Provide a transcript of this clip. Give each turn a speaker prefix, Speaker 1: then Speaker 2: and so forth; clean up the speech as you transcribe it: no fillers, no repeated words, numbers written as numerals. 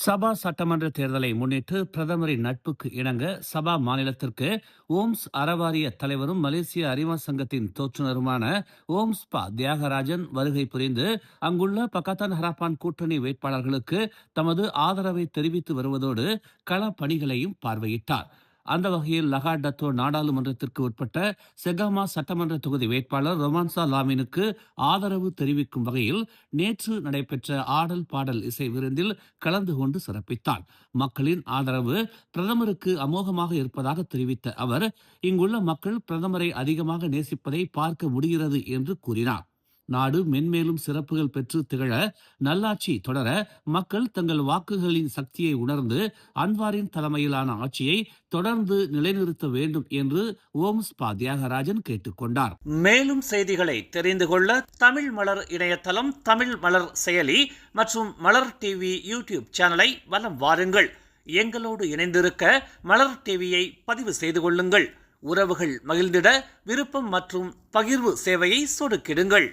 Speaker 1: சபா சட்டமன்ற தேர்தலை முன்னிட்டு பிரதமரின் நட்புக்கு இணங்க சபா மாநிலத்திற்கு ஓம்ஸ் அறவாரிய தலைவரும் மலேசிய அறிவார் சங்கத்தின் தோற்றுநருமான ஓம்ஸ் பா தியாகராஜன் வருகை புரிந்து அங்குள்ள பக்கத்தான் ஹராப்பான் கூட்டணி வேட்பாளர்களுக்கு தமது ஆதரவை தெரிவித்து வருவதோடு கள பணிகளையும் பார்வையிட்டார். அந்த வகையில் லகாடத்தோ நாடாளுமன்றத்திற்கு உட்பட்ட செகாமா சட்டமன்ற தொகுதி வேட்பாளர் ரொமான்சா லாமினுக்கு ஆதரவு தெரிவிக்கும் வகையில் நேற்று நடைபெற்ற ஆடல் பாடல் இசை விருந்தில் கலந்து கொண்டு சிறப்பித்தார். மக்களின் ஆதரவு பிரதமருக்கு அமோகமாக இருப்பதாக தெரிவித்த அவர், இங்குள்ள மக்கள் பிரதமரை அதிகமாக நேசிப்பதை பார்க்க முடிகிறது என்று கூறினார். நாடு மென்மேலும் சிறப்புகள் பெற்று திகழ, நல்லாட்சி தொடர மக்கள் தங்கள் வாக்குகளின் சக்தியை உணர்ந்து அன்வாரின் தலைமையிலான ஆட்சியை தொடர்ந்து நிலைநிறுத்த வேண்டும் என்று ஓம்ஸ் பா தியாகராஜன் கேட்டுக்கொண்டார். மேலும் செய்திகளை தெரிந்து கொள்ள தமிழ் மலர் இணையதளம், தமிழ் மலர் செயலி மற்றும் மலர் டிவி யூடியூப் சேனலை வலம் வாருங்கள். எங்களோடு இணைந்திருக்க மலர் டிவியை பதிவு செய்து கொள்ளுங்கள். உறவுகள் மகிழ்ந்திட விருப்பம் மற்றும் பகிர்வு சேவையை சொடுக்கிடுங்கள்.